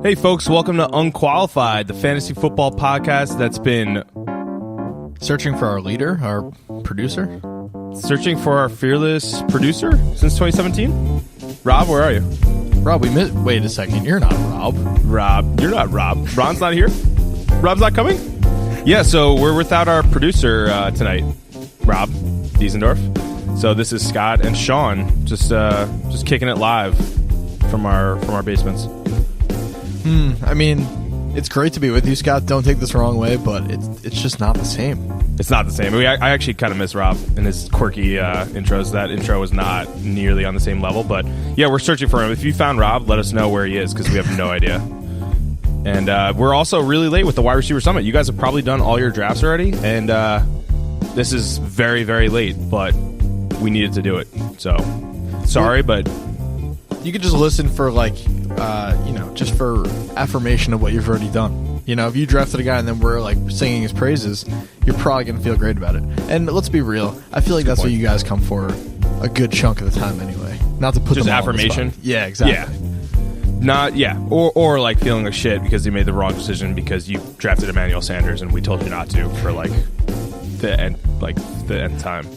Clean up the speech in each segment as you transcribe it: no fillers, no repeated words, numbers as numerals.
Hey folks, welcome to Unqualified, the fantasy football podcast that's been searching for our leader, our producer. Searching for our fearless producer since 2017. Rob, where are you? Rob, wait a second, you're not Rob. Rob, you're not Rob. Ron's not here? Rob's not coming? Yeah, so we're without our producer tonight, Rob Diesendorf. So this is Scott and Sean just kicking it live from our basements. I mean, it's great to be with you, Scott. Don't take this the wrong way, but it's just not the same. It's not the same. I actually kind of miss Rob and his quirky intros. That intro was not nearly on the same level, but yeah, we're searching for him. If you found Rob, let us know where he is because we have no idea. And we're also really late with the wide receiver summit. You guys have probably done all your drafts already, and this is very, very late, but we needed to do it. So sorry, but you could just listen for just for affirmation of what you've already done. You know, if you drafted a guy and then we're like singing his praises, you're probably going to feel great about it. And let's be real, I feel like that's what you guys come for a good chunk of the time anyway. Not to put just them all affirmation. On the spot. Yeah, exactly. Or like feeling like shit because you made the wrong decision because you drafted Emmanuel Sanders and we told you not to for the end time.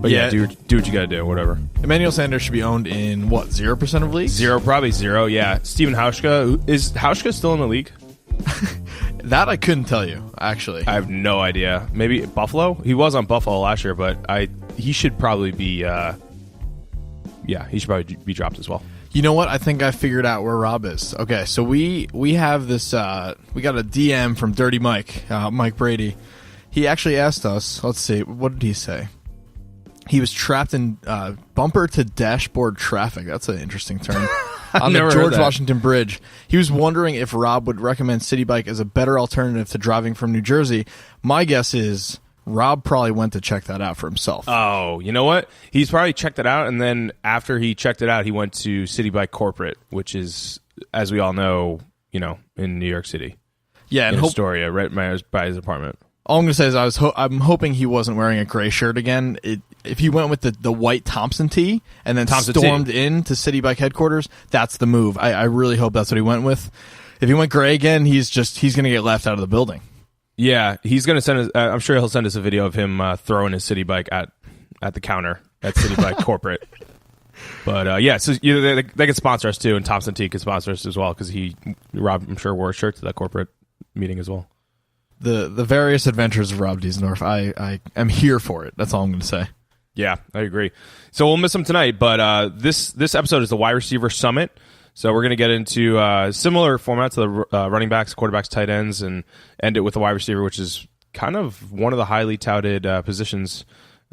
But yeah, do what you gotta do, whatever. Emmanuel Sanders should be owned in, 0% of leagues? Probably zero, yeah. Steven Hauschka, is Hauschka still in the league? That I couldn't tell you, actually. I have no idea. Maybe Buffalo? He was on Buffalo last year, but he should probably be, he should probably be dropped as well. You know what? I think I figured out where Rob is. Okay, so we have this, we got a DM from Dirty Mike, Mike Brady. He actually asked us, let's see, what did he say? He was trapped in bumper to dashboard traffic. That's an interesting term. On the George Washington Bridge. He was wondering if Rob would recommend City Bike as a better alternative to driving from New Jersey. My guess is Rob probably went to check that out for himself. Oh, you know what? He's probably checked it out, and then after he checked it out, he went to City Bike Corporate, which is, as we all know, in New York City. Yeah, in Astoria, right by his apartment. All I'm going to say is I'm hoping he wasn't wearing a gray shirt again. If he went with the white Thompson tee and then stormed into City Bike headquarters, that's the move. I really hope that's what he went with. If he went gray again, he's going to get left out of the building. Yeah, he's going to send us. I'm sure he'll send us a video of him throwing his City Bike at the counter at City Bike Corporate. But so they can sponsor us too, and Thompson Tee can sponsor us as well because Rob, I'm sure, wore a shirt to that corporate meeting as well. The various adventures of Rob Diesendorf. I am here for it. That's all I'm going to say. Yeah, I agree. So we'll miss him tonight, but this episode is the wide receiver summit. So we're going to get into a similar format to the running backs, quarterbacks, tight ends, and end it with the wide receiver, which is kind of one of the highly touted positions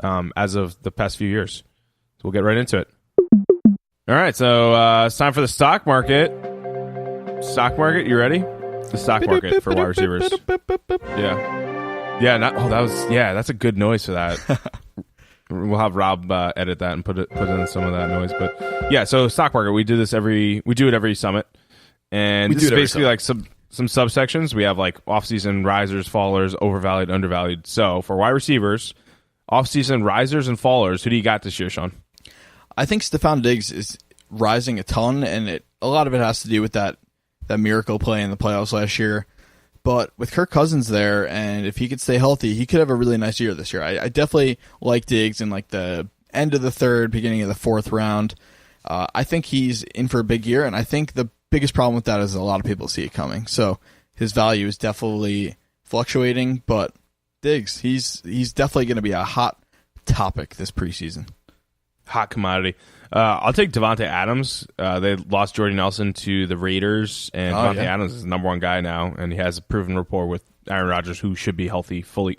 as of the past few years. So we'll get right into it. All right, so it's time for the stock market. Stock market, you ready? The stock market for wide receivers. Yeah. That's a good noise for that. We'll have Rob edit that and put in some of that noise. But yeah, so stock market, we do it every summit, and this is basically like some subsections. We have like off-season risers, fallers, overvalued, undervalued. So for wide receivers, off-season risers and fallers, who do you got this year, Sean? I think Stephon Diggs is rising a ton, and a lot of it has to do with that miracle play in the playoffs last year. But with Kirk Cousins there, and if he could stay healthy, he could have a really nice year this year. I definitely like Diggs in like the end of the third, beginning of the fourth round. I think he's in for a big year, and I think the biggest problem with that is a lot of people see it coming. So his value is definitely fluctuating, but Diggs, he's definitely going to be a hot topic this preseason. Hot commodity. I'll take Devontae Adams. They lost Jordy Nelson to the Raiders, and Devontae Adams is the number one guy now, and he has a proven rapport with Aaron Rodgers, who should be healthy, fully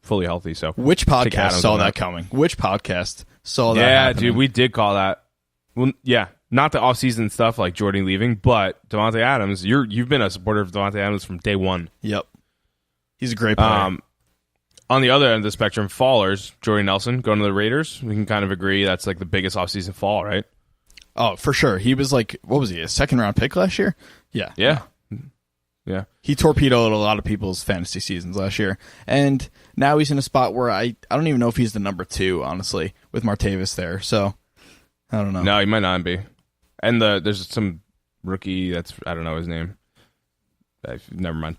healthy. So, which podcast saw that coming? Which podcast saw that? Yeah, happening? Dude, we did call that. Well, yeah, not the off-season stuff like Jordy leaving, but Devontae Adams. You've been a supporter of Devontae Adams from day one. Yep, he's a great player. On the other end of the spectrum, fallers, Jordy Nelson going to the Raiders. We can kind of agree that's like the biggest offseason fall, right? Oh, for sure. He was like, what was he, a second-round pick last year? Yeah. Yeah. He torpedoed a lot of people's fantasy seasons last year. And now he's in a spot where I don't even know if he's the number 2, honestly, with Martavis there. So, I don't know. No, he might not be. And there's some rookie. I don't know his name. Never mind.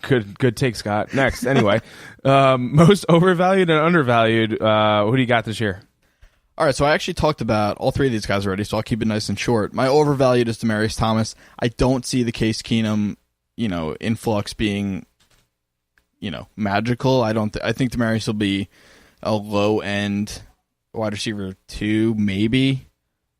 Good take, Scott. Next, anyway, most overvalued and undervalued. Who do you got this year? All right, so I actually talked about all three of these guys already, so I'll keep it nice and short. My overvalued is Demaryius Thomas. I don't see the Case Keenum, influx being, magical. I think Demaryius will be a low end wide receiver 2, maybe,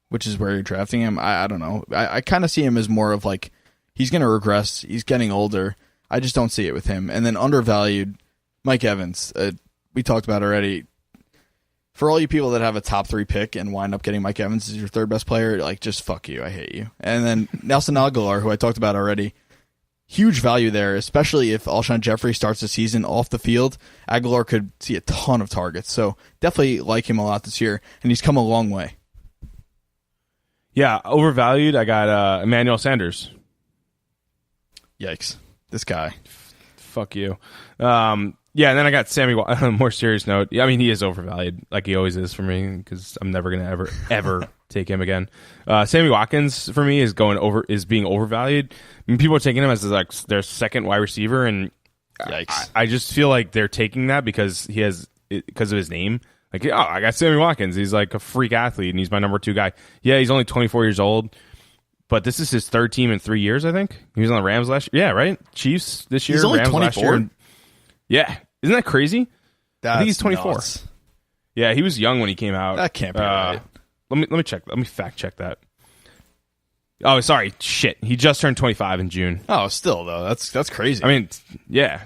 which is where you're drafting him. I don't know. I kind of see him as more of like, he's going to regress. He's getting older. I just don't see it with him. And then undervalued, Mike Evans. We talked about already. For all you people that have a top 3 pick and wind up getting Mike Evans as your third best player, like, just fuck you. I hate you. And then Nelson Aguilar, who I talked about already. Huge value there, especially if Alshon Jeffrey starts the season off the field. Aguilar could see a ton of targets. So definitely like him a lot this year, and he's come a long way. Yeah, overvalued, I got Emmanuel Sanders. Yikes. This guy. Fuck you. Yeah, and then I got Sammy. On a more serious note, I mean, he is overvalued, like he always is for me, because I'm never gonna ever take him again. Sammy Watkins for me is being overvalued. I mean, people are taking him as like their second wide receiver, and I just feel like they're taking that because of his name. Like, oh, I got Sammy Watkins. He's like a freak athlete, and he's my number 2 guy. Yeah, he's only 24 years old. But this is his third team in 3 years, I think. He was on the Rams last year. Yeah, right? Chiefs this year. He's only Rams 24? last year. Yeah. Isn't that crazy? I think he's 24. Nuts. Yeah, he was young when he came out. That can't be right. Let me check. Let me fact check that. Oh, sorry. Shit. He just turned 25 in June. Oh, still, though. That's crazy. I mean, yeah.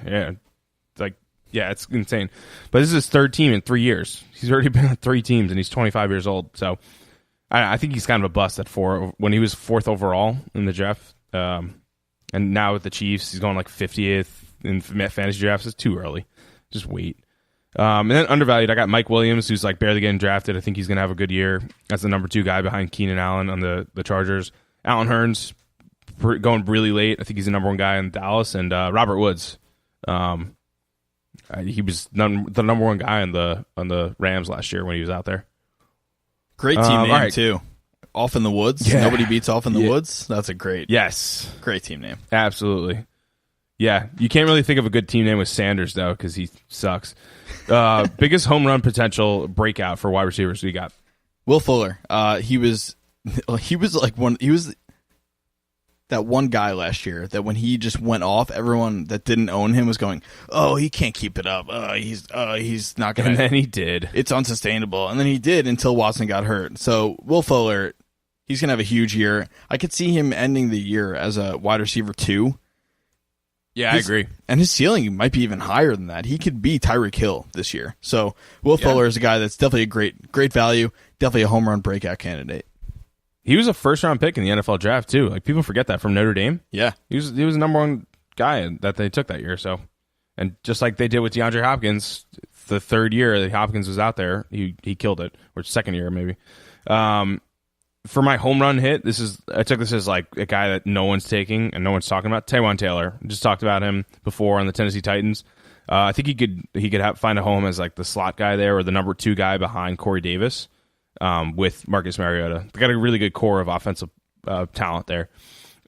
It's insane. But this is his third team in 3 years. He's already been on 3 teams, and he's 25 years old. So I think he's kind of a bust at 4 when he was 4th overall in the draft. And now with the Chiefs, he's going like 50th in fantasy drafts. It's too early. Just wait. And then undervalued, I got Mike Williams, who's like barely getting drafted. I think he's going to have a good year as the number 2 guy behind Keenan Allen on the Chargers. Allen Hurns going really late. I think he's the number 1 guy in Dallas. And Robert Woods. He was the number 1 guy on the Rams last year when he was out there. Great team name, right. Too. Off in the Woods. Yeah. Nobody beats Off in the Woods. That's a great team name. Absolutely. Yeah. You can't really think of a good team name with Sanders, though, because he sucks. Biggest home run potential breakout for wide receivers we got? Will Fuller. He was that one guy last year that when he just went off, everyone that didn't own him was going, "Oh, he can't keep it up. He's not going to." And then he did. It's unsustainable. And then he did until Watson got hurt. So Will Fuller, he's going to have a huge year. I could see him ending the year as a wide receiver 2. Yeah, I agree. And his ceiling might be even higher than that. He could be Tyreek Hill this year. So Will Fuller is a guy that's definitely a great value, definitely a home run breakout candidate. He was a first-round pick in the NFL draft, too. Like, people forget that from Notre Dame. Yeah. He was the number 1 guy that they took that year. So, and just like they did with DeAndre Hopkins, the 3rd year that Hopkins was out there, he killed it. Or 2nd year, maybe. For my home run hit, I took this as like a guy that no one's taking and no one's talking about. Taywan Taylor. Just talked about him before on the Tennessee Titans. I think he could find a home as like the slot guy there or the number 2 guy behind Corey Davis. With Marcus Mariota. They got a really good core of offensive talent there.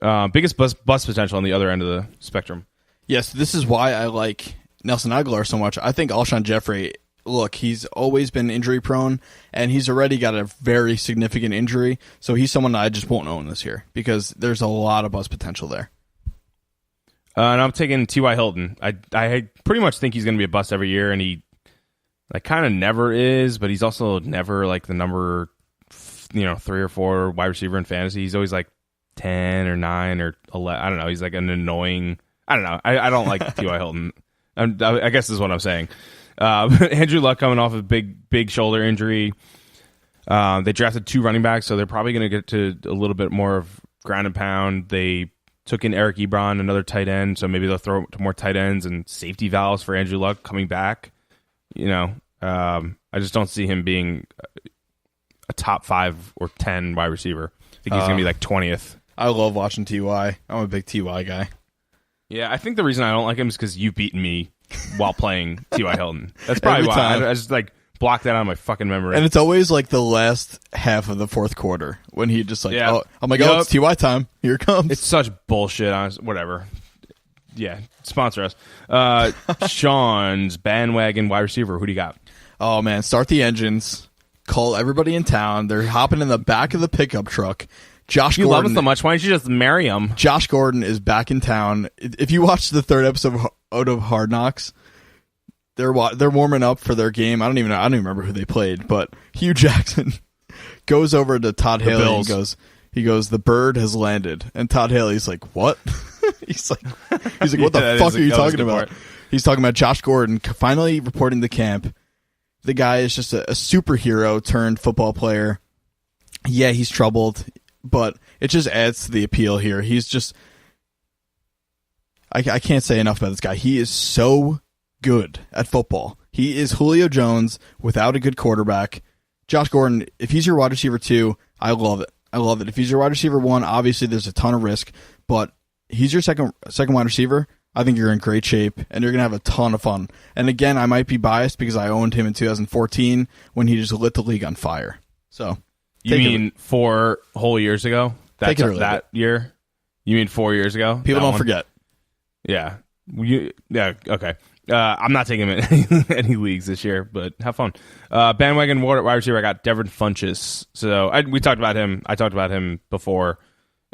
Biggest bust potential on the other end of the spectrum. Yes, this is why I like Nelson Aguilar so much. I think Alshon Jeffrey, look, he's always been injury prone, and he's already got a very significant injury, so he's someone that I just won't own this year because there's a lot of bust potential there. And I'm taking T.Y. Hilton. I pretty much think he's going to be a bust every year, and he kind of never is, but he's also never like the number 3 or 4 wide receiver in fantasy. He's always like 10 or 9 or 11. I don't know. He's like an annoying. I don't know. I don't like T.Y. Hilton. I guess this is what I'm saying. Andrew Luck coming off a big shoulder injury. They drafted 2 running backs, so they're probably going to get to a little bit more of ground and pound. They took in Eric Ebron, another tight end, so maybe they'll throw to more tight ends and safety valves for Andrew Luck coming back. I just don't see him being a top 5 or 10 wide receiver. I think he's going to be like 20th. I love watching T.Y. I'm a big T.Y. guy. Yeah, I think the reason I don't like him is because you've beaten me while playing T.Y. Hilton. That's probably why. I just like block that out of my fucking memory. And it's always like the last half of the fourth quarter when he just like, Yeah. oh, I'm like, oh, it's TY time. Here it comes. It's such bullshit. Honestly. Whatever. Yeah, sponsor us. Sean's bandwagon wide receiver. Who do you got? Oh, man, start the engines. Call everybody in town. They're hopping in the back of the pickup truck. Josh You Gordon. love him so much. Why don't you just marry him? Josh Gordon is back in town. If you watch the third episode of Hard Knocks, they're warming up for their game. I don't even remember who they played, but Hugh Jackson goes over to Todd Haley and goes, the bird has landed. And Todd Haley's like, what? he's like, what the fuck are you talking about? He's talking about Josh Gordon finally reporting to camp. The guy is just a superhero turned football player. Yeah, he's troubled, but it just adds to the appeal here. He's just, I can't say enough about this guy. He is so good at football. He is Julio Jones without a good quarterback. Josh Gordon, if he's your wide receiver 2, I love it. I love it. If he's your wide receiver 1, obviously there's a ton of risk, but he's your second wide receiver. I think you're in great shape, and you're going to have a ton of fun. And again, I might be biased because I owned him in 2014 when he just lit the league on fire. So, you mean 4 whole years ago? That's that year? You mean 4 years ago? People don't forget. Yeah. Yeah, okay. I'm not taking him in any leagues this year, but have fun. Bandwagon wide receiver, I got Devin Funchess. So we talked about him. I talked about him before.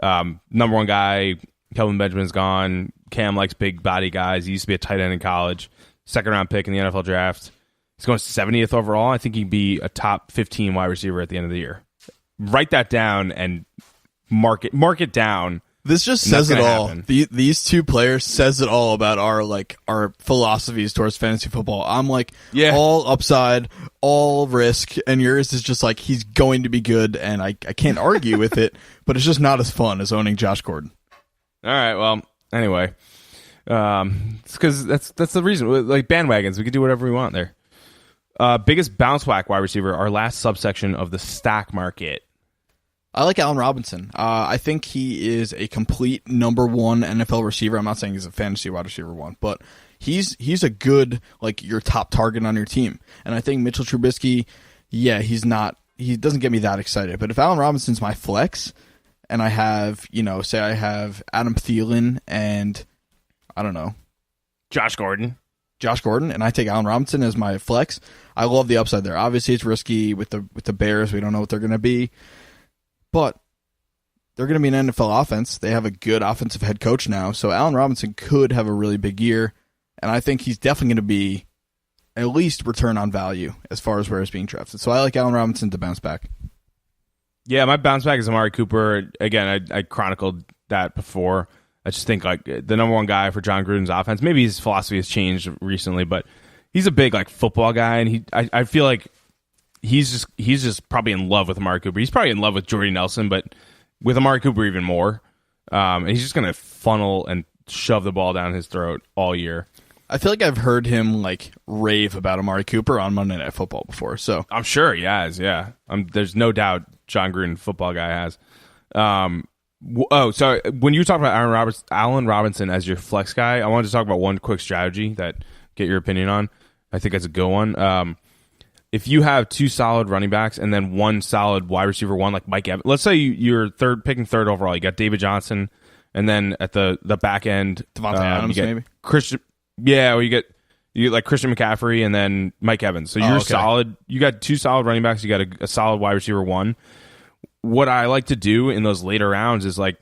Number 1 guy, Kelvin Benjamin's gone. Cam likes big body guys. He used to be a tight end in college. 2nd round pick in the NFL draft. He's going 70th overall. I think he'd be a top 15 wide receiver at the end of the year. Write that down and mark it down. This just says it all. These 2 players says it all about our philosophies towards fantasy football. I'm like, all upside, all risk, and yours is just like, he's going to be good, and I can't argue with it, but it's just not as fun as owning Josh Gordon. All right, well, anyway, it's because that's the reason. Like bandwagons, we could do whatever we want there. Biggest bounce back wide receiver, our last subsection of the stack market. I like Allen Robinson. I think he is a complete number 1 NFL receiver. I'm not saying he's a fantasy wide receiver 1, but he's a good, like, your top target on your team. And I think Mitchell Trubisky, he doesn't get me that excited. But if Allen Robinson's my flex, and I have, say I have Adam Thielen and, I don't know, Josh Gordon, and I take Allen Robinson as my flex, I love the upside there. Obviously, it's risky with the Bears. We don't know what they're going to be. But they're going to be an NFL offense. They have a good offensive head coach now. So Allen Robinson could have a really big year. And I think he's definitely going to be at least return on value as far as where he's being drafted. So I like Allen Robinson to bounce back. Yeah, my bounce back is Amari Cooper. Again, I chronicled that before. I just think like the number 1 guy for John Gruden's offense. Maybe his philosophy has changed recently, but he's a big like football guy, and I feel like he's just probably in love with Amari Cooper. He's probably in love with Jordy Nelson, but with Amari Cooper even more. And he's just going to funnel and shove the ball down his throat all year. I feel like I've heard him like rave about Amari Cooper on Monday Night Football before. So I'm sure he has. Yeah, there's no doubt John Gruden, football guy, has. So when you talk about Allen Robinson as your flex guy, I wanted to talk about one quick strategy that get your opinion on. I think that's a good one. If you have 2 solid running backs and then 1 solid wide receiver 1, like Mike Evans, let's say you're picking third overall, you got David Johnson, and then at the back end, Devontae Adams, maybe Christian. Yeah, or you get like Christian McCaffrey and then Mike Evans. So you're solid. You got 2 solid running backs. You got a solid wide receiver 1. What I like to do in those later rounds is like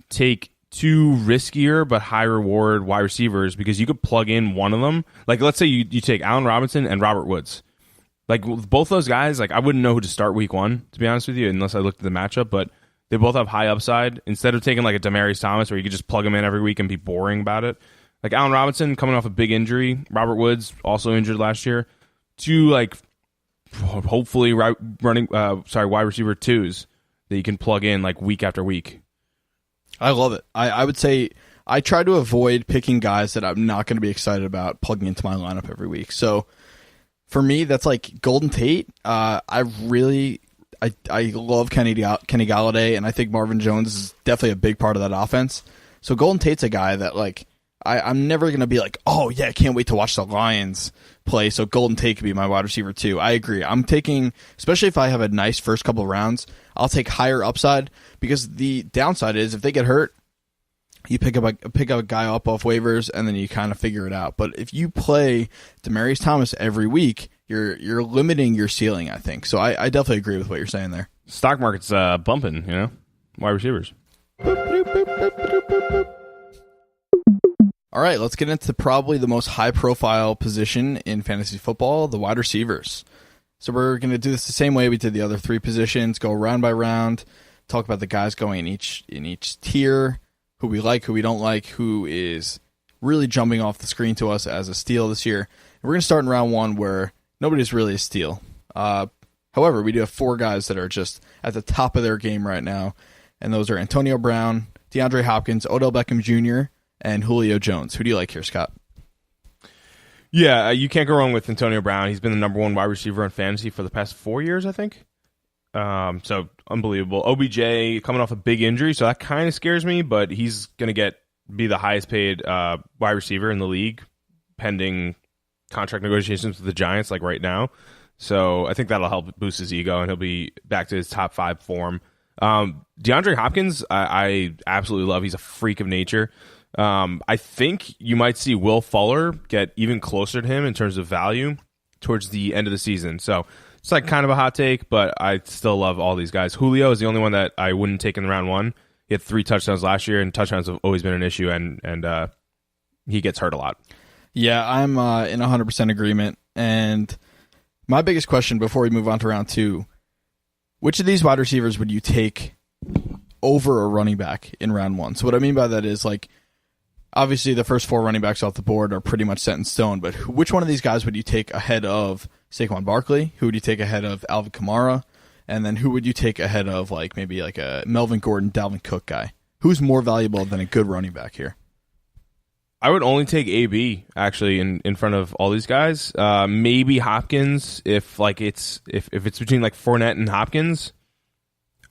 take 2 riskier but high reward wide receivers, because you could plug in one of them. Like let's say you take Allen Robinson and Robert Woods. Like with both those guys, like I wouldn't know who to start week 1, to be honest with you, unless I looked at the matchup. But they both have high upside. Instead of taking like a Demaryius Thomas where you could just plug him in every week and be boring about it. Like Allen Robinson coming off a big injury, Robert Woods also injured last year. 2 like hopefully wide receiver 2s that you can plug in like week after week. I love it. I would say I try to avoid picking guys that I'm not going to be excited about plugging into my lineup every week. So for me, that's like Golden Tate. I love Kenny Galladay, and I think Marvin Jones is definitely a big part of that offense. So Golden Tate's a guy that like I'm never going to be like, oh, yeah, I can't wait to watch the Lions play, so Golden Tate could be my wide receiver too. I agree. I'm taking, especially if I have a nice first couple of rounds, I'll take higher upside, because the downside is if they get hurt, you pick up a guy up off waivers, and then you kind of figure it out. But if you play Demaryius Thomas every week, you're limiting your ceiling, I think. So I definitely agree with what you're saying there. Stock market's bumping, wide receivers. All right, let's get into probably the most high-profile position in fantasy football, the wide receivers. So we're going to do this the same way we did the other three positions, go round by round, talk about the guys going in each tier, who we like, who we don't like, who is really jumping off the screen to us as a steal this year. And we're going to start in round one where nobody's really a steal. However, we do have four guys that are just at the top of their game right now, and those are Antonio Brown, DeAndre Hopkins, Odell Beckham Jr., and Julio Jones. Who do you like here, Scott? Yeah, you can't go wrong with Antonio Brown. He's been the number one wide receiver in fantasy for the past 4 years, I think. So unbelievable. OBJ coming off a big injury, so that kind of scares me, but he's going to be the highest paid wide receiver in the league, pending contract negotiations with the Giants, like right now. So I think that'll help boost his ego, and he'll be back to his top 5 form. DeAndre Hopkins, I absolutely love. He's a freak of nature. I think you might see Will Fuller get even closer to him in terms of value towards the end of the season. So it's like kind of a hot take, but I still love all these guys. Julio is the only one that I wouldn't take in round one. He had 3 touchdowns last year, and touchdowns have always been an issue, and he gets hurt a lot. Yeah, I'm in 100% agreement. And my biggest question before we move on to round two, which of these wide receivers would you take over a running back in round one? So what I mean by that is, like, obviously the first 4 running backs off the board are pretty much set in stone, but which one of these guys would you take ahead of Saquon Barkley? Who would you take ahead of Alvin Kamara? And then who would you take ahead of, like, maybe like a Melvin Gordon, Dalvin Cook guy? Who's more valuable than a good running back here? I would only take AB actually in front of all these guys. Maybe Hopkins if it's between like Fournette and Hopkins.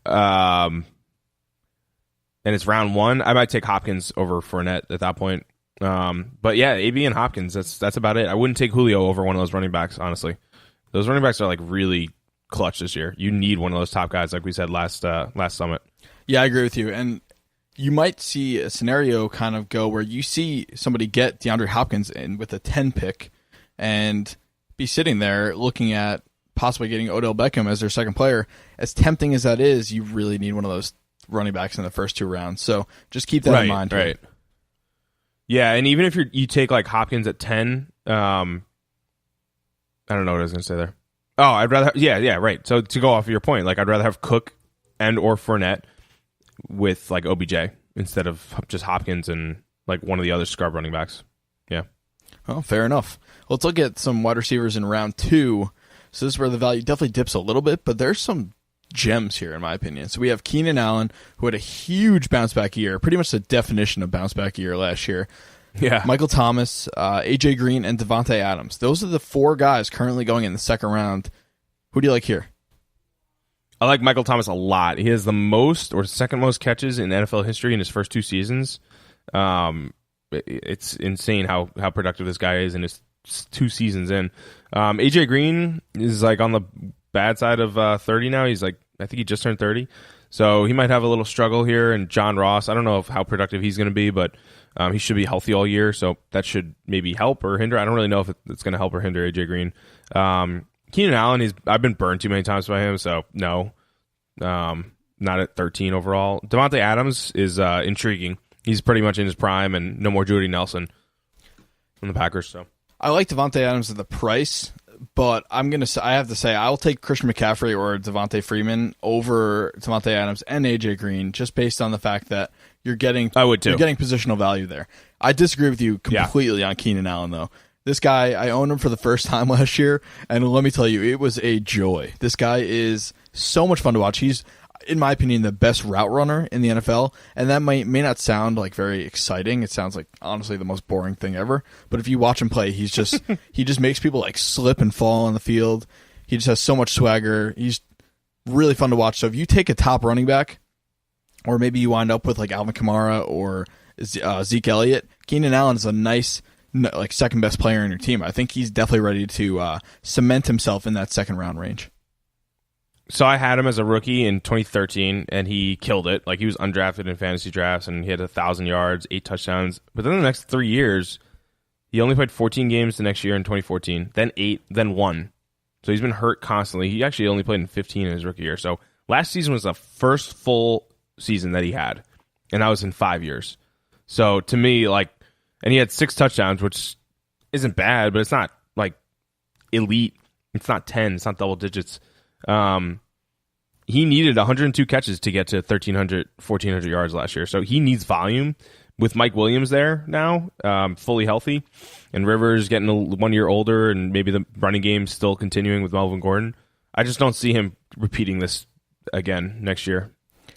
And it's round one, I might take Hopkins over Fournette at that point. But yeah, AB and Hopkins, that's about it. I wouldn't take Julio over one of those running backs, honestly. Those running backs are like really clutch this year. You need one of those top guys, like we said last summit. Yeah, I agree with you. And you might see a scenario kind of go where you see somebody get DeAndre Hopkins in with a 10 pick and be sitting there looking at possibly getting Odell Beckham as their second player. As tempting as that is, you really need one of those running backs in the first 2 rounds. So just keep that in mind. Right. Yeah, and even if you take like Hopkins at 10, I don't know what I was going to say there. Oh, I'd rather right. So to go off of your point, like I'd rather have Cook and or Fournette with like OBJ instead of just Hopkins and like one of the other scrub running backs. Yeah. Oh, fair enough. Let's look at some wide receivers in round 2. So this is where the value definitely dips a little bit, but there's some gems here in my opinion. So we have Keenan Allen, who had a huge bounce back year, pretty much the definition of bounce back year last year. Yeah. Michael Thomas, AJ Green, and Devontae Adams. Those are the 4 guys currently going in the second round. Who do you like here? I like Michael Thomas a lot. He has the most or second most catches in NFL history in his first 2 seasons. It's insane how productive this guy is in his 2 seasons in. AJ Green is like on the bad side of 30 now. He's like, I think he just turned 30. So he might have a little struggle here. And John Ross, I don't know how productive he's going to be, but he should be healthy all year. So that should maybe help or hinder. I don't really know if it's going to help or hinder AJ Green. Keenan Allen, I've been burned too many times by him, so no. Not at 13 overall. Devontae Adams is intriguing. He's pretty much in his prime, and no more Jordy Nelson from the Packers. So I like Devontae Adams at the price, but I have to say I'll take Christian McCaffrey or Devontae Freeman over Devontae Adams and AJ Green, just based on the fact that you're getting positional value there. I disagree with you completely on Keenan Allen though. This guy, I owned him for the first time last year, and let me tell you, it was a joy. This guy is so much fun to watch. He's, in my opinion, the best route runner in the NFL, and that may not sound like very exciting. It sounds like, honestly, the most boring thing ever. But if you watch him play, he just makes people like slip and fall on the field. He just has so much swagger. He's really fun to watch. So if you take a top running back or maybe you wind up with like Alvin Kamara or Zeke Elliott, Keenan Allen is a nice like second best player in your team. I think he's definitely ready to cement himself in that second round range. So I had him as a rookie in 2013, and he killed it. Like, he was undrafted in fantasy drafts, and he had 1,000 yards, 8 touchdowns. But then the next 3 years, he only played 14 games the next year in 2014, then 8, then 1. So he's been hurt constantly. He actually only played in 15 in his rookie year. So last season was the first full season that he had, and that was in 5 years. So to me, like, and he had 6 touchdowns, which isn't bad, but it's not like elite. It's not 10. It's not double digits. He needed 102 catches to get to 1,400 yards last year. So he needs volume. With Mike Williams there now, fully healthy, and Rivers getting 1 year older, and maybe the running game still continuing with Melvin Gordon, I just don't see him repeating this again next year.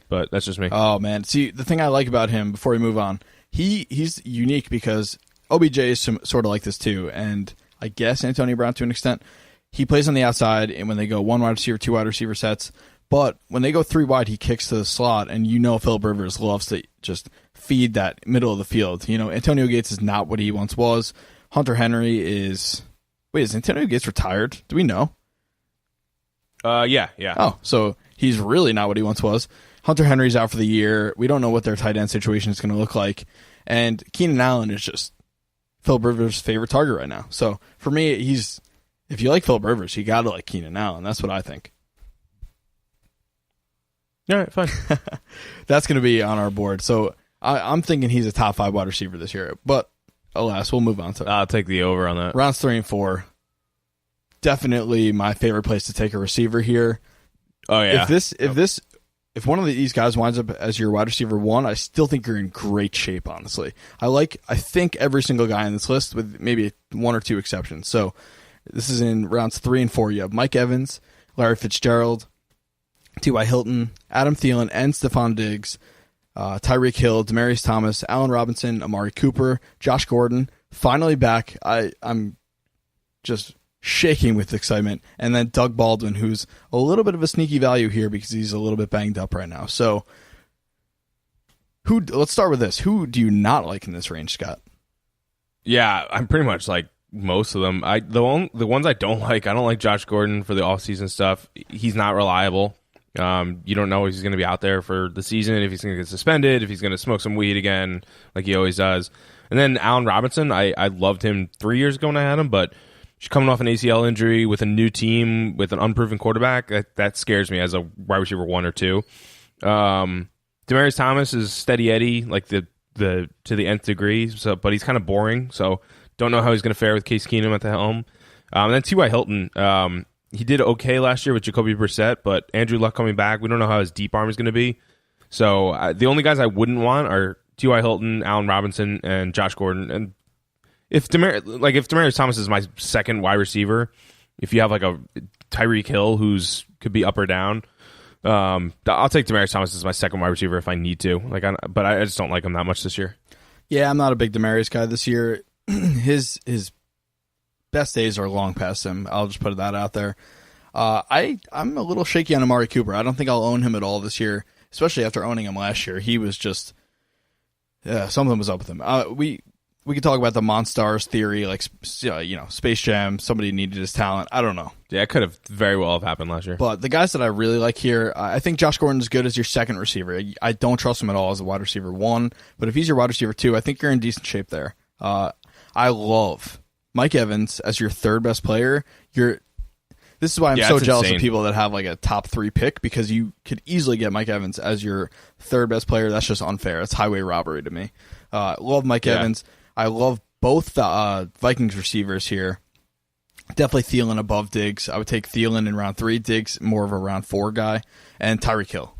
But that's just me. Oh, man. See, the thing I like about him, before we move on, he's unique because OBJ is sort of like this too, and I guess Antonio Brown to an extent. He plays on the outside, and when they go 1 wide receiver, 2 wide receiver sets, but when they go 3 wide, he kicks to the slot, and Philip Rivers loves to just feed that middle of the field. Antonio Gates is not what he once was. Hunter Henry is... Wait, is Antonio Gates retired? Do we know? Yeah. Oh, so he's really not what he once was. Hunter Henry's out for the year. We don't know what their tight end situation is going to look like. And Keenan Allen is just Philip Rivers' favorite target right now. So for me, if you like Philip Rivers, you got to like Keenan Allen. That's what I think. All right, fine. That's going to be on our board. So I'm thinking he's a top 5 wide receiver this year. But alas, we'll move on to I'll take the over on that. Rounds 3 and 4. Definitely my favorite place to take a receiver here. Oh yeah. If one of these guys winds up as your wide receiver 1, I still think you're in great shape, honestly. I think every single guy on this list with maybe 1 or 2 exceptions. So this is in rounds 3 and 4. You have Mike Evans, Larry Fitzgerald, T.Y. Hilton, Adam Thielen, and Stephon Diggs, Tyreek Hill, Demaryius Thomas, Allen Robinson, Amari Cooper, Josh Gordon, finally back. I'm just shaking with excitement. And then Doug Baldwin, who's a little bit of a sneaky value here because he's a little bit banged up right now. So let's start with this. Who do you not like in this range, Scott? Yeah, I'm pretty much like most of them. The ones I don't like Josh Gordon for the offseason stuff. He's not reliable. You don't know if he's going to be out there for the season, if he's going to get suspended, if he's going to smoke some weed again, like he always does. And then Allen Robinson, I loved him 3 years ago when I had him, but she's coming off an ACL injury with a new team with an unproven quarterback. That scares me as a wide receiver 1 or 2. Demaryius Thomas is steady Eddie, like the to the nth degree. So, but he's kind of boring. So don't know how he's going to fare with Case Keenum at the helm. And then T.Y. Hilton, he did okay last year with Jacoby Brissett, but Andrew Luck coming back, we don't know how his deep arm is going to be. So the only guys I wouldn't want are T.Y. Hilton, Allen Robinson, and Josh Gordon. And if Demaryius Thomas is my second wide receiver, if you have like a Tyreek Hill who's could be up or down, I'll take Demaryius Thomas as my second wide receiver if I need to. But I just don't like him that much this year. Yeah, I'm not a big Demaryius guy this year. His best days are long past him. I'll just put that out there. I'm a little shaky on Amari Cooper. I don't think I'll own him at all this year, especially after owning him last year. He was just something was up with him. We could talk about the Monstars theory, like Space Jam. Somebody needed his talent. I don't know. Yeah, it could have very well have happened last year. But the guys that I really like here, I think Josh Gordon is good as your second receiver. I don't trust him at all as a wide receiver 1, but if he's your wide receiver 2, I think you're in decent shape there. I love Mike Evans as your third best player. This is why I'm so jealous of people that have like a top 3 pick, because you could easily get Mike Evans as your third best player. That's just unfair. It's highway robbery to me. Love Mike Evans. I love both the Vikings receivers here. Definitely Thielen above Diggs. I would take Thielen in round 3. Diggs more of a round 4 guy. And Tyreek Hill.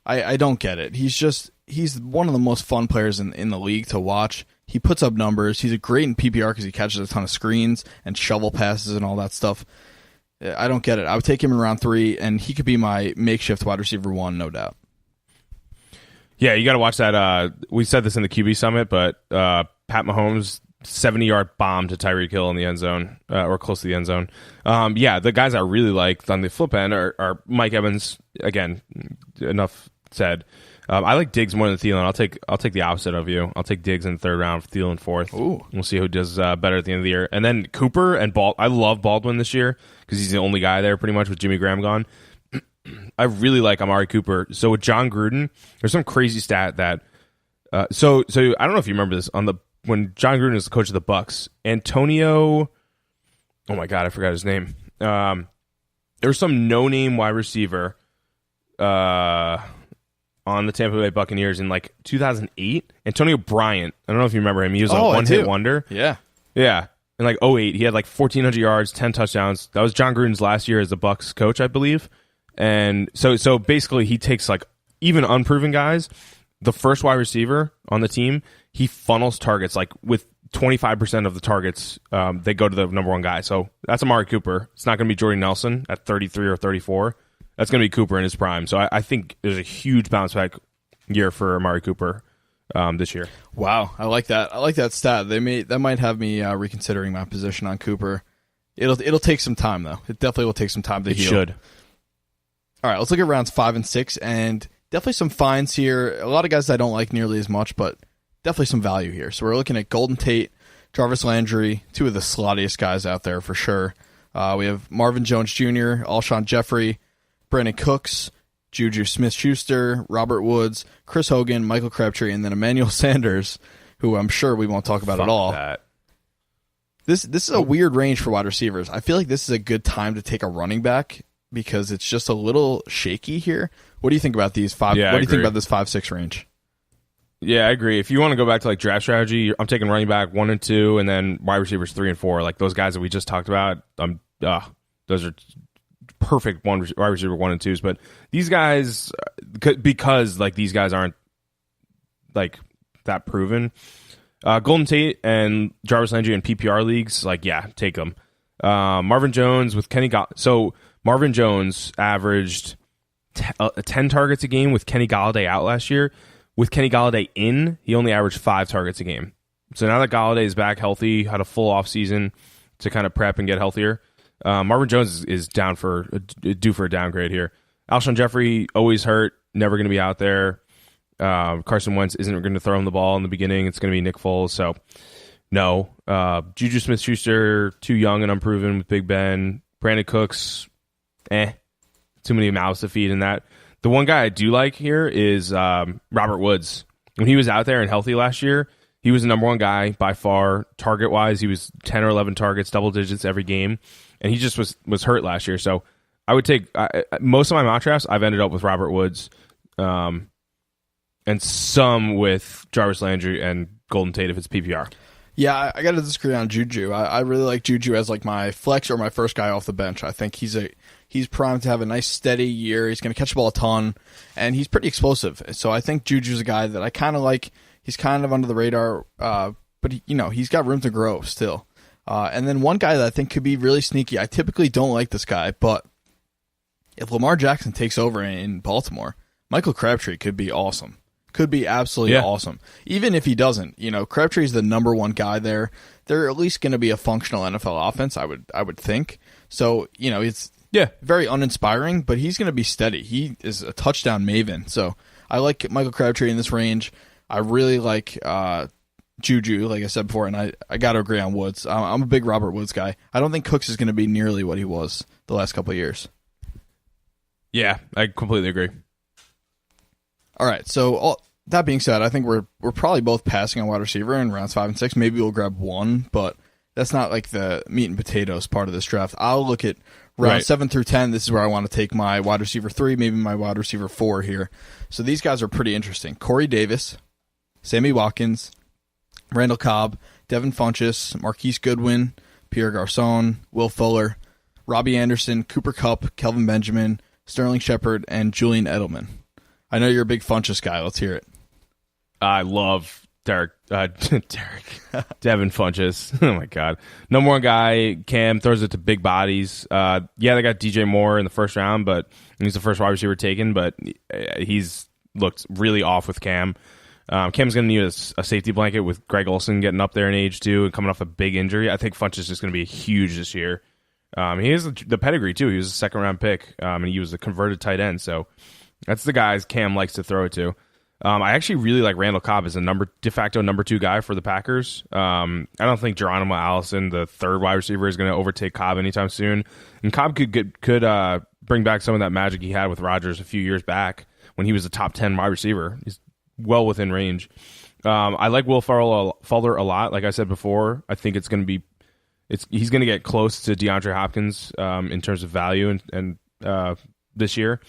I don't get it. He's one of the most fun players in the league to watch. He puts up numbers. He's great in PPR because he catches a ton of screens and shovel passes and all that stuff. I don't get it. I would take him in round 3, and he could be my makeshift wide receiver 1, no doubt. Yeah, you got to watch that. We said this in the QB Summit, but Pat Mahomes' 70-yard bomb to Tyreek Hill in the end zone, or close to the end zone. The guys I really like on the flip end are Mike Evans. Again, enough said. I like Diggs more than Thielen. I'll take the opposite of you. I'll take Diggs in the third round, Thielen fourth. Ooh. We'll see who does better at the end of the year. And then Cooper and I love Baldwin this year because he's the only guy there pretty much with Jimmy Graham gone. I really like Amari Cooper. So with John Gruden, there's some crazy stat that so I don't know if you remember this when John Gruden was the coach of the Bucks, Antonio, oh my God, I forgot his name. There was some no-name wide receiver on the Tampa Bay Buccaneers in like 2008. Antonio Bryant. I don't know if you remember him. He was a one-hit wonder. Yeah. Yeah. In like 2008, he had like 1,400 yards, 10 touchdowns. That was John Gruden's last year as the Bucks coach, I believe. And so basically he takes like even unproven guys, the first wide receiver on the team, he funnels targets like with 25% of the targets, they go to the number one guy. So that's Amari Cooper. It's not going to be Jordy Nelson at 33 or 34. That's going to be Cooper in his prime. So I think there's a huge bounce back year for Amari Cooper this year. Wow, I like that. I like that stat. That might have me reconsidering my position on Cooper. It'll take some time though. It definitely will take some time to heal. It should. All right, let's look at rounds 5 and 6, and definitely some finds here. A lot of guys I don't like nearly as much, but definitely some value here. So we're looking at Golden Tate, Jarvis Landry, two of the slottiest guys out there for sure. We have Marvin Jones Jr., Alshon Jeffrey, Brandon Cooks, Juju Smith-Schuster, Robert Woods, Chris Hogan, Michael Crabtree, and then Emmanuel Sanders, who I'm sure we won't talk about at all. This is a weird range for wide receivers. I feel like this is a good time to take a running back because it's just a little shaky here. What do you think about these five? Yeah, what do you think about this 5-6 range? Yeah, I agree. If you want to go back to like draft strategy, I'm taking running back 1 and 2, and then wide receivers 3 and 4. Like those guys that we just talked about, those are perfect wide receiver 1 and 2s. But these guys, because like these guys aren't like that proven. Golden Tate and Jarvis Landry in PPR leagues, like yeah, take them. Marvin Jones with Kenny so Marvin Jones averaged 10 targets a game with Kenny Golladay out last year. With Kenny Golladay in, he only averaged 5 targets a game. So now that Golladay is back healthy, had a full offseason to kind of prep and get healthier, Marvin Jones is due for a downgrade here. Alshon Jeffrey, always hurt, never going to be out there. Carson Wentz isn't going to throw him the ball in the beginning. It's going to be Nick Foles. So, no. Juju Smith-Schuster, too young and unproven with Big Ben. Brandon Cooks, too many mouths to feed in that. The one guy I do like here is Robert Woods. When he was out there and healthy last year, he was the number one guy by far. Target-wise, he was 10 or 11 targets, double digits every game. And he just was hurt last year. So I would take most of my mock drafts, I've ended up with Robert Woods and some with Jarvis Landry and Golden Tate if it's PPR. Yeah, I got to disagree on Juju. I really like Juju as like my flex or my first guy off the bench. I think he's primed to have a nice steady year. He's going to catch the ball a ton, and he's pretty explosive. So I think Juju's a guy that I kind of like. He's kind of under the radar, but he's got room to grow still. And then one guy that I think could be really sneaky. I typically don't like this guy, but if Lamar Jackson takes over in Baltimore, Michael Crabtree could be awesome. Could be absolutely awesome. Even if he doesn't, Crabtree's the number one guy there. They're at least going to be a functional NFL offense, I would think. So, it's very uninspiring, but he's going to be steady. He is a touchdown maven. So I like Michael Crabtree in this range. I really like Juju, like I said before, and I got to agree on Woods. I'm a big Robert Woods guy. I don't think Cooks is going to be nearly what he was the last couple of years. Yeah, I completely agree. All right, so that being said, I think we're probably both passing on wide receiver in rounds 5 and 6. Maybe we'll grab one, but that's not like the meat and potatoes part of this draft. I'll look at round 7 through 10. This is where I want to take my wide receiver 3, maybe my wide receiver 4 here. So these guys are pretty interesting. Corey Davis, Sammy Watkins, Randall Cobb, Devin Funchess, Marquise Goodwin, Pierre Garçon, Will Fuller, Robbie Anderson, Cooper Kupp, Kelvin Benjamin, Sterling Shepard, and Julian Edelman. I know you're a big Funchess guy. Let's hear it. I love Devin Funchess. Oh, my God. Number one guy, Cam, throws it to big bodies. They got DJ Moore in the first round, but he's the first wide receiver taken, but he's looked really off with Cam. Cam's going to need a safety blanket with Greg Olsen getting up there in age, too, and coming off a big injury. I think Funchess is going to be huge this year. He has the pedigree, too. He was a second-round pick, and he was a converted tight end, so that's the guys Cam likes to throw it to. I actually really like Randall Cobb as a de facto number 2 guy for the Packers. I don't think Geronimo Allison, the third wide receiver, is going to overtake Cobb anytime soon. And Cobb could bring back some of that magic he had with Rodgers a few years back when he was a top 10 wide receiver. He's well within range. I like Will Fuller a lot. Like I said before, I think he's going to get close to DeAndre Hopkins in terms of value and this year.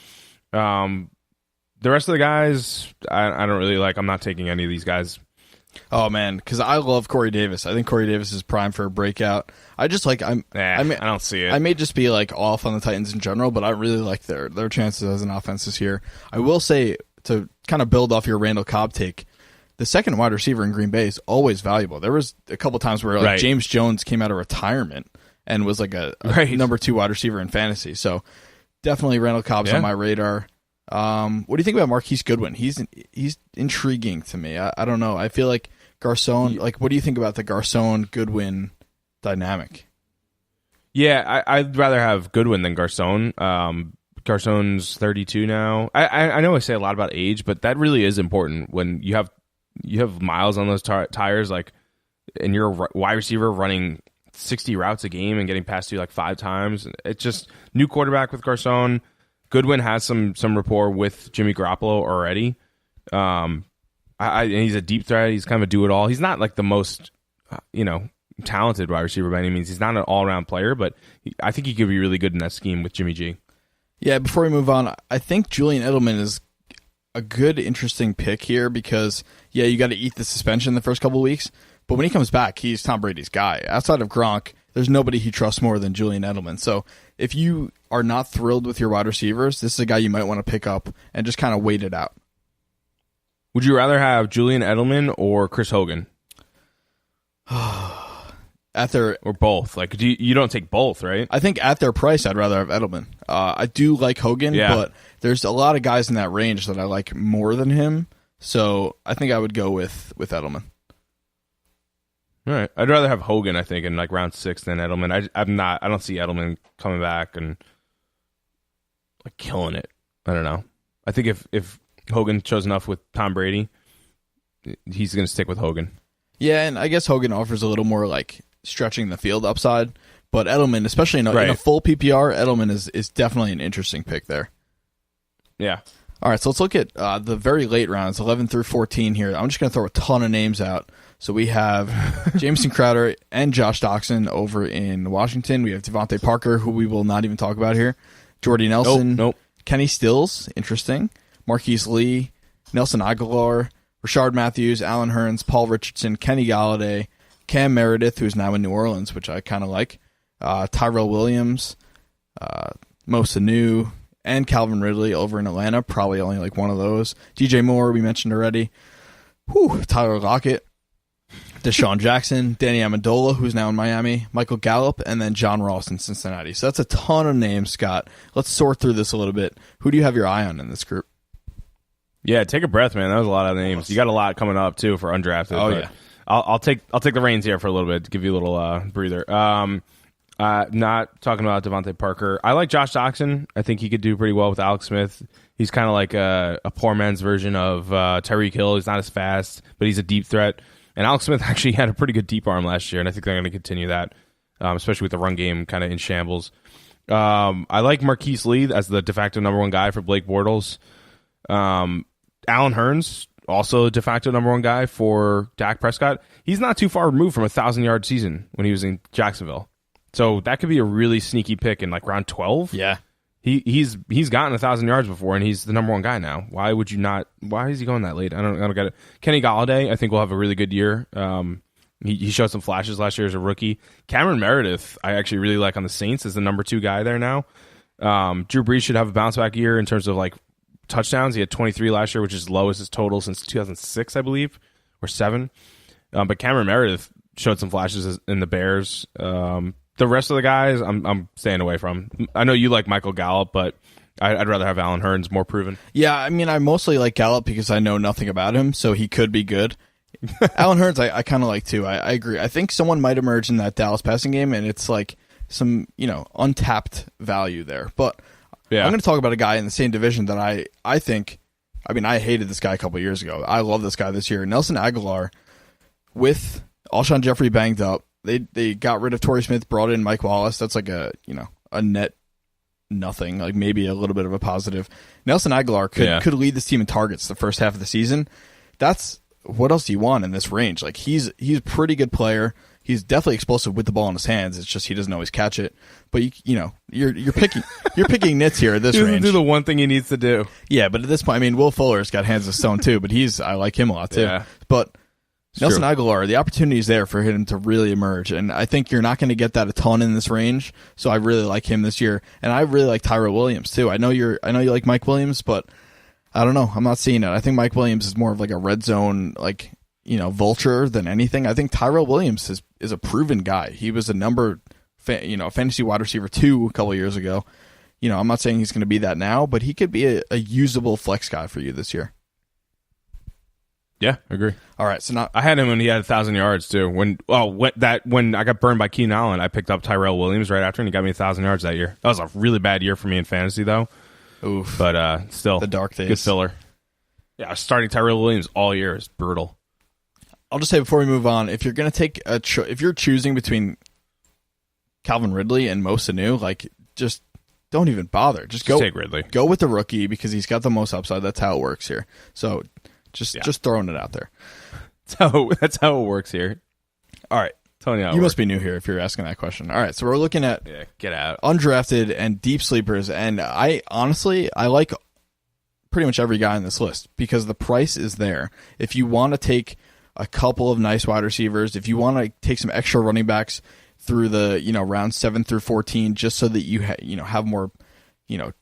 The rest of the guys, I don't really like. I'm not taking any of these guys. Oh man, because I love Corey Davis. I think Corey Davis is prime for a breakout. I just like I don't see it. I may just be like off on the Titans in general, but I really like their chances as an offense this year. I will say, to kind of build off your Randall Cobb take, the second wide receiver in Green Bay is always valuable. There was a couple times where like James Jones came out of retirement and was like a number 2 wide receiver in fantasy. So definitely Randall Cobb's on my radar. What do you think about Marquise Goodwin? He's intriguing to me. I don't know. I feel like Garcon. Like, what do you think about the Garcon-Goodwin dynamic? Yeah, I'd rather have Goodwin than Garcon. Garcon's 32 now. I know I say a lot about age, but that really is important when you have miles on those tires, like, and you're a wide receiver running 60 routes a game and getting past you like 5 times. It's just new quarterback with Garcon. Goodwin has some rapport with Jimmy Garoppolo already. And he's a deep threat. He's kind of a do-it-all. He's not like the most, talented wide receiver by any means. He's not an all-around player, but I think he could be really good in that scheme with Jimmy G. Yeah, before we move on, I think Julian Edelman is a good, interesting pick here because, you got to eat the suspension the first couple of weeks, but when he comes back, he's Tom Brady's guy. Outside of Gronk, there's nobody he trusts more than Julian Edelman. So if you are not thrilled with your wide receivers, this is a guy you might want to pick up and just kind of wait it out. Would you rather have Julian Edelman or Chris Hogan? Or both? Like, you don't take both, right? I think at their price, I'd rather have Edelman. I do like Hogan, but there's a lot of guys in that range that I like more than him. So I think I would go with Edelman. All right, I'd rather have Hogan, I think, in like round 6 than Edelman. I don't see Edelman coming back and like killing it. I don't know. I think if Hogan shows enough with Tom Brady, he's going to stick with Hogan. Yeah, and I guess Hogan offers a little more like stretching the field upside, but Edelman, especially in a full PPR, Edelman is definitely an interesting pick there. Yeah. All right, so let's look at the very late rounds, 11 through 14 here. I'm just going to throw a ton of names out. So we have Jameson Crowder and Josh Doxson over in Washington. We have Devontae Parker, who we will not even talk about here. Jordy Nelson. Nope. Kenny Stills, interesting. Marquise Lee, Nelson Aguilar, Rashard Matthews, Alan Hearns, Paul Richardson, Kenny Galladay, Cam Meredith, who's now in New Orleans, which I kind of like, Tyrell Williams, Mo Sanu, and Calvin Ridley over in Atlanta. Probably only like one of those. DJ Moore, we mentioned already. Tyler Lockett. Deshaun Jackson, Danny Amendola, who's now in Miami, Michael Gallup, and then John Ross in Cincinnati. So that's a ton of names, Scott. Let's sort through this a little bit. Who do you have your eye on in this group? Yeah, take a breath, man. That was a lot of names. You got a lot coming up too for undrafted. Oh yeah, I'll take the reins here for a little bit to give you a little breather. Not talking about Devontae Parker. I like Josh Doxson. I think he could do pretty well with Alex Smith. He's kind of like a poor man's version of Tyreek Hill. He's not as fast, but he's a deep threat. And Alex Smith actually had a pretty good deep arm last year, and I think they're going to continue that, especially with the run game kind of in shambles. I like Marquise Lee as the de facto number 1 guy for Blake Bortles. Alan Hearns, also a de facto number 1 guy for Dak Prescott. He's not too far removed from a 1,000-yard season when he was in Jacksonville. So that could be a really sneaky pick in like round 12. Yeah. He's gotten 1,000 yards before, and he's the number 1 guy now. Why would you not? Why is he going that late? I don't get it. Kenny Galladay, I think, will have a really good year. He showed some flashes last year as a rookie. Cameron Meredith, I actually really like on the Saints as the number 2 guy there now. Drew Brees should have a bounce back year in terms of like touchdowns. He had 23 last year, which is lowest his total since 2006, I believe, or 7. But Cameron Meredith showed some flashes in the Bears. The rest of the guys, I'm staying away from. I know you like Michael Gallup, but I'd rather have Alan Hearns, more proven. Yeah, I mean, I mostly like Gallup because I know nothing about him, so he could be good. Alan Hearns, I kind of like too. I agree. I think someone might emerge in that Dallas passing game, and it's like some untapped value there. But yeah. I'm going to talk about a guy in the same division that I think I mean, I hated this guy a couple years ago. I love this guy this year. Nelson Aguilar, with Alshon Jeffrey banged up, they got rid of Torrey Smith, brought in Mike Wallace. That's like a net nothing, like maybe a little bit of a positive. Nelson Aguilar could lead this team in targets the first half of the season. That's what else do you want in this range? Like he's a pretty good player. He's definitely explosive with the ball in his hands. It's just he doesn't always catch it. But you're picking nits here at this range. Do the one thing he needs to do. Yeah, but at this point, I mean, Will Fuller's got hands of stone too, but I like him a lot too. Yeah. But It's Nelson true. Aguilar, the opportunity is there for him to really emerge, and I think you're not going to get that a ton in this range. So I really like him this year, and I really like Tyrell Williams too. I know you like Mike Williams, but I don't know. I'm not seeing it. I think Mike Williams is more of like a red zone, like vulture than anything. I think Tyrell Williams is a proven guy. He was a fantasy wide receiver 2 a couple years ago. I'm not saying he's going to be that now, but he could be a usable flex guy for you this year. Yeah, I agree. All right, so now I had him when he had 1,000 yards too. When I got burned by Keenan Allen, I picked up Tyrell Williams right after, and he got me 1,000 yards that year. That was a really bad year for me in fantasy, though. Oof. But still, the dark days. Good filler. Yeah, starting Tyrell Williams all year is brutal. I'll just say before we move on, if you're going to take if you're choosing between Calvin Ridley and Mo Sanu, like just don't even bother. Just take Ridley. Go with the rookie because he's got the most upside. That's how it works here. So just throwing it out there. That's how it works here. All right. Telling you, you must be new here if you're asking that question. All right, so we're looking at get out undrafted and deep sleepers, and I like pretty much every guy on this list because the price is there. If you want to take a couple of nice wide receivers, if you want to take some extra running backs through the round 7 through 14, just so that you have more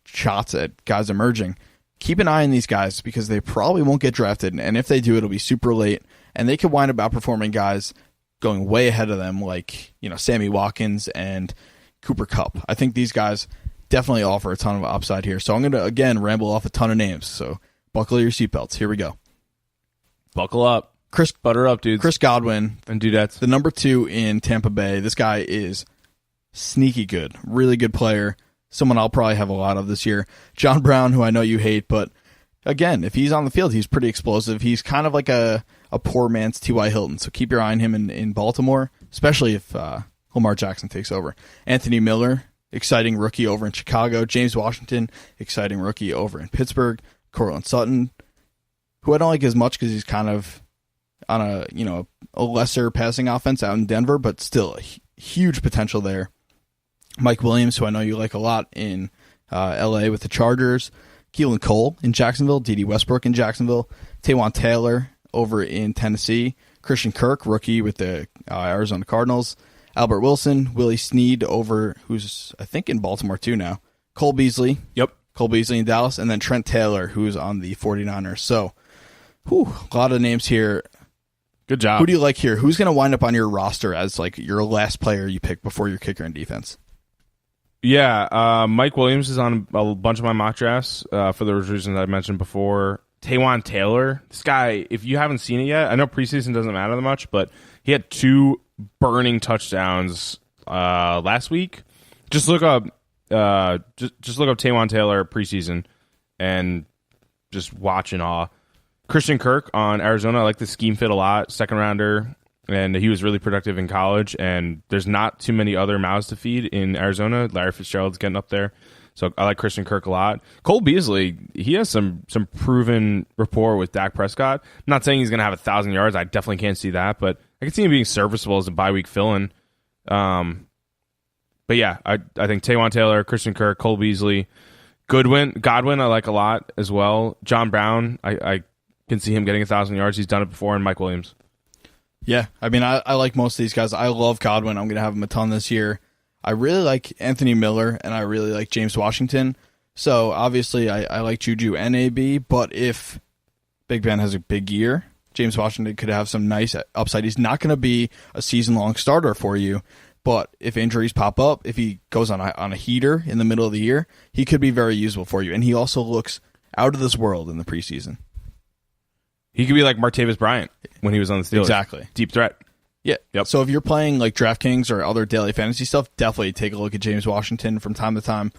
shots at guys emerging. Keep an eye on these guys because they probably won't get drafted, and if they do, it'll be super late, and they could wind up outperforming guys going way ahead of them, like Sammy Watkins and Cooper Kupp. I think these guys definitely offer a ton of upside here. So I'm going to again ramble off a ton of names. So buckle your seatbelts. Here we go. Buckle up. Butter up, dudes. Chris Godwin and dudettes. The number 2 in Tampa Bay. This guy is sneaky good, really good player. Someone I'll probably have a lot of this year. John Brown, who I know you hate, but again, if he's on the field, he's pretty explosive. He's kind of like a poor man's T.Y. Hilton, so keep your eye on him in Baltimore, especially if Lamar Jackson takes over. Anthony Miller, exciting rookie over in Chicago. James Washington, exciting rookie over in Pittsburgh. Courtland Sutton, who I don't like as much because he's kind of on a lesser passing offense out in Denver, but still a huge potential there. Mike Williams, who I know you like a lot in L.A. with the Chargers. Keelan Cole in Jacksonville. D.D. Westbrook in Jacksonville. Taywan Taylor over in Tennessee. Christian Kirk, rookie with the Arizona Cardinals. Albert Wilson. Willie Snead over, who's I think in Baltimore too now. Cole Beasley. Yep. Cole Beasley in Dallas. And then Trent Taylor, who's on the 49ers. So, a lot of names here. Good job. Who do you like here? Who's going to wind up on your roster as like your last player you pick before your kicker and defense? Yeah, Mike Williams is on a bunch of my mock drafts for the reasons I mentioned before. Taywan Taylor, this guy, if you haven't seen it yet, I know preseason doesn't matter that much, but he had 2 burning touchdowns last week. Just look up, just look up Taywan Taylor preseason and just watch in awe. Christian Kirk on Arizona, I like the scheme fit a lot. Second rounder. And he was really productive in college, and there's not too many other mouths to feed in Arizona. Larry Fitzgerald's getting up there, so I like Christian Kirk a lot. Cole Beasley, he has some proven rapport with Dak Prescott. I'm not saying he's going to have 1,000 yards. I definitely can't see that, but I can see him being serviceable as a bye-week fill-in. But yeah, I think Taywan Taylor, Christian Kirk, Cole Beasley, Godwin I like a lot as well. John Brown, I can see him getting 1,000 yards. He's done it before, and Mike Williams. Yeah, I mean, I like most of these guys. I love Godwin. I'm going to have him a ton this year. I really like Anthony Miller, and I really like James Washington. So, obviously, I like Juju and AB, but if Big Ben has a big year, James Washington could have some nice upside. He's not going to be a season-long starter for you, but if injuries pop up, if he goes on a heater in the middle of the year, he could be very useful for you. And he also looks out of this world in the preseason. He could be like Martavis Bryant when he was on the Steelers. Exactly. Deep threat. Yeah. Yep. So if you're playing like DraftKings or other daily fantasy stuff, definitely take a look at James Washington from time to time.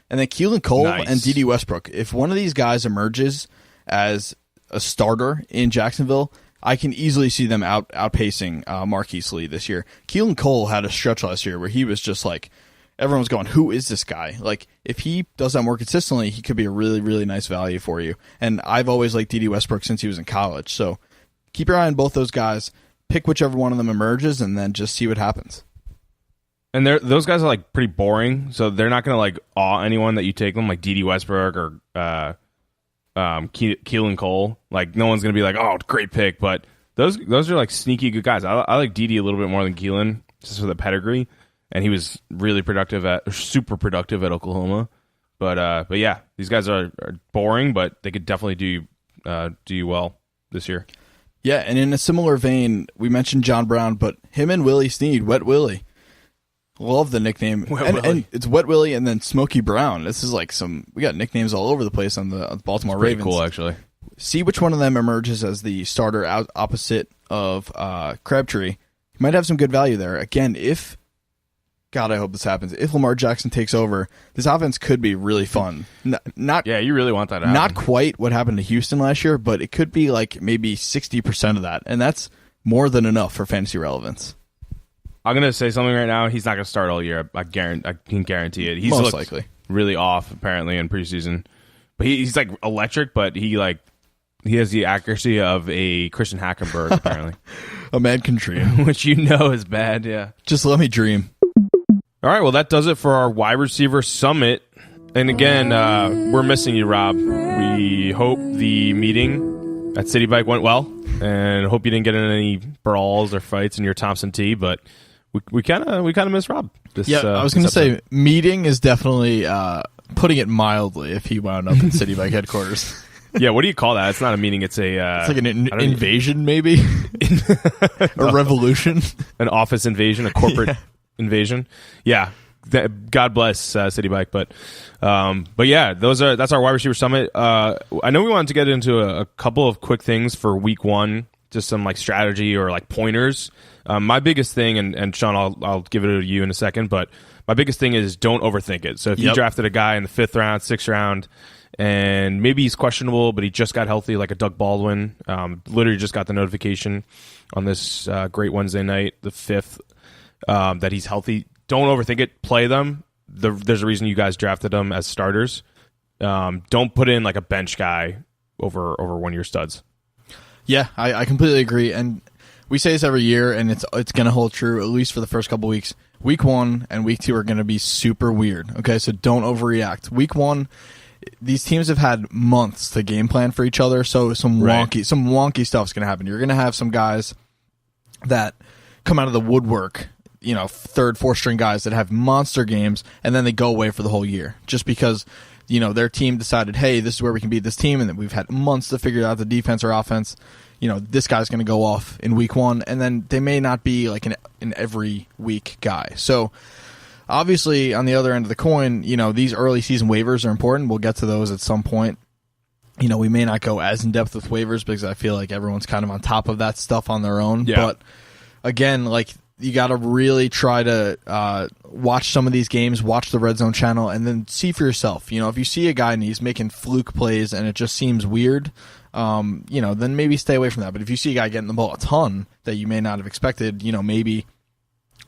And then Keelan Cole and D.D. Westbrook. If one of these guys emerges as a starter in Jacksonville, I can easily see them outpacing Marquise Lee this year. Keelan Cole had a stretch last year where he was just like, everyone was going, who is this guy? Like, if he does that more consistently, he could be a really, really nice value for you. And I've always liked D.D. Westbrook since he was in college. So keep your eye on both those guys. Pick whichever one of them emerges, and then just see what happens. And those guys are like pretty boring, so they're not going to like awe anyone that you take them, like D.D. Westbrook or Keelan Cole. Like, no one's going to be like, oh, great pick. But those are like sneaky good guys. I like D.D. a little bit more than Keelan, just for the pedigree. And he was really super productive at Oklahoma. But yeah, these guys are boring, but they could definitely do well this year. Yeah, and in a similar vein, we mentioned John Brown, but him and Willie Snead, Wet Willie. Love the nickname. And it's Wet Willie and then Smokey Brown. This is like we got nicknames all over the place on the Baltimore Ravens. Pretty cool, actually. See which one of them emerges as the starter opposite of Crabtree. You might have some good value there. Again, God, I hope this happens. If Lamar Jackson takes over, this offense could be really fun. Yeah, you really want that to happen. Not quite what happened to Houston last year, but it could be like maybe 60% of that, and that's more than enough for fantasy relevance. I'm going to say something right now. He's not going to start all year. I can guarantee it. He's most likely really off, apparently, in preseason. But he's like electric, but he has the accuracy of a Christian Hackenberg, apparently. A man can dream. Which you know is bad, yeah. Just let me dream. All right, well, that does it for our wide receiver summit. And again, we're missing you, Rob. We hope the meeting at City Bike went well, and hope you didn't get in any brawls or fights in your Thompson T. But we kind of miss Rob. I was going to say meeting is definitely putting it mildly. If he wound up in City Bike headquarters. Yeah, what do you call that? It's not a meeting. It's it's like an invasion, maybe a revolution, an office invasion, a corporate. Invasion, yeah. God bless City Bike, but yeah, that's our wide receiver summit. I know we wanted to get into a couple of quick things for week one, just some like strategy or like pointers. My biggest thing, and Sean, I'll give it to you in a second, but my biggest thing is don't overthink it. So if you drafted a guy in the 5th round, 6th round, and maybe he's questionable, but he just got healthy, like a Doug Baldwin, literally just got the notification on this great Wednesday night, the 5th. That he's healthy. Don't overthink it. Play them. There's a reason you guys drafted them as starters. Don't put in like a bench guy over one of your studs. Yeah, I completely agree. And we say this every year, and it's going to hold true, at least for the first couple weeks. Week 1 and week 2 are going to be super weird. Okay, so don't overreact. Week 1, these teams have had months to game plan for each other, so some wonky stuff's going to happen. You're going to have some guys that come out of the woodwork, 3rd, 4th string guys that have monster games, and then they go away for the whole year just because, their team decided, hey, this is where we can beat this team, and then we've had months to figure out the defense or offense. This guy's going to go off in week 1, and then they may not be like an every week guy. So obviously on the other end of the coin, these early season waivers are important. We'll get to those at some point. We may not go as in depth with waivers because I feel like everyone's kind of on top of that stuff on their own. Yeah. But again, like, you got to really try to watch some of these games, watch the Red Zone channel, and then see for yourself. If you see a guy and he's making fluke plays and it just seems weird, then maybe stay away from that. But if you see a guy getting the ball a ton that you may not have expected, maybe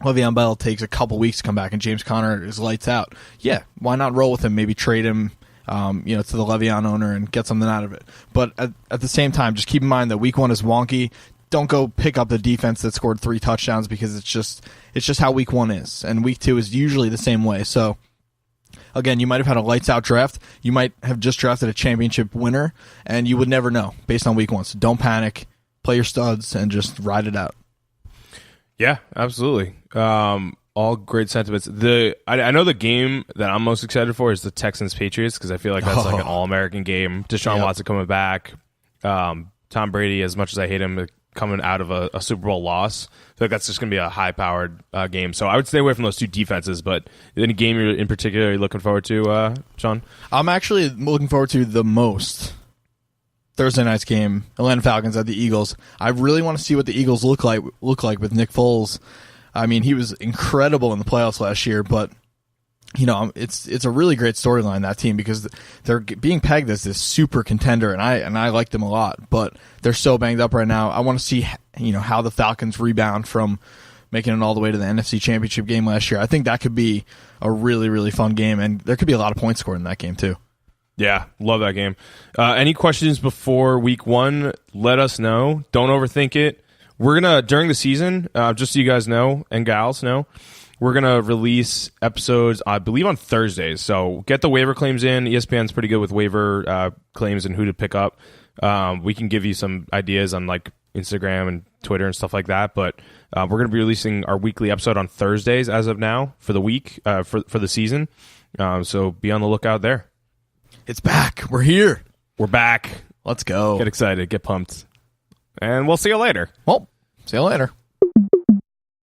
Le'Veon Bell takes a couple weeks to come back and James Conner is lights out. Yeah, why not roll with him? Maybe trade him, to the Le'Veon owner and get something out of it. But at the same time, just keep in mind that week 1 is wonky. Don't go pick up the defense that scored 3 touchdowns because it's just how week 1 is, and week 2 is usually the same way. So again, you might have had a lights out draft. You might have just drafted a championship winner, and you would never know based on week 1. So don't panic. Play your studs and just ride it out. Yeah, absolutely. All great sentiments. I know the game that I'm most excited for is the Texans Patriots because I feel like that's like an all-American game. Deshaun Watson coming back. Tom Brady, as much as I hate him, coming out of a Super Bowl loss. I feel like that's just going to be a high-powered game. So I would stay away from those two defenses, but any game you're in particular you're looking forward to, Sean? I'm actually looking forward to the most Thursday night's game, Atlanta Falcons at the Eagles. I really want to see what the Eagles look like with Nick Foles. I mean, he was incredible in the playoffs last year, but it's a really great storyline, that team, because they're being pegged as this super contender, and I like them a lot, but they're so banged up right now. I want to see how the Falcons rebound from making it all the way to the NFC Championship game last year. I think that could be a really, really fun game, and there could be a lot of points scored in that game too. Yeah, love that game. Any questions before week 1? Let us know. Don't overthink it. We're going to, during the season, just so you guys know and gals know, we're going to release episodes, I believe, on Thursdays. So get the waiver claims in. ESPN's pretty good with waiver claims and who to pick up. We can give you some ideas on like Instagram and Twitter and stuff like that. But we're going to be releasing our weekly episode on Thursdays as of now for the week, for the season. So be on the lookout there. It's back. We're here. We're back. Let's go. Get excited. Get pumped. And we'll see you later. Well, see you later.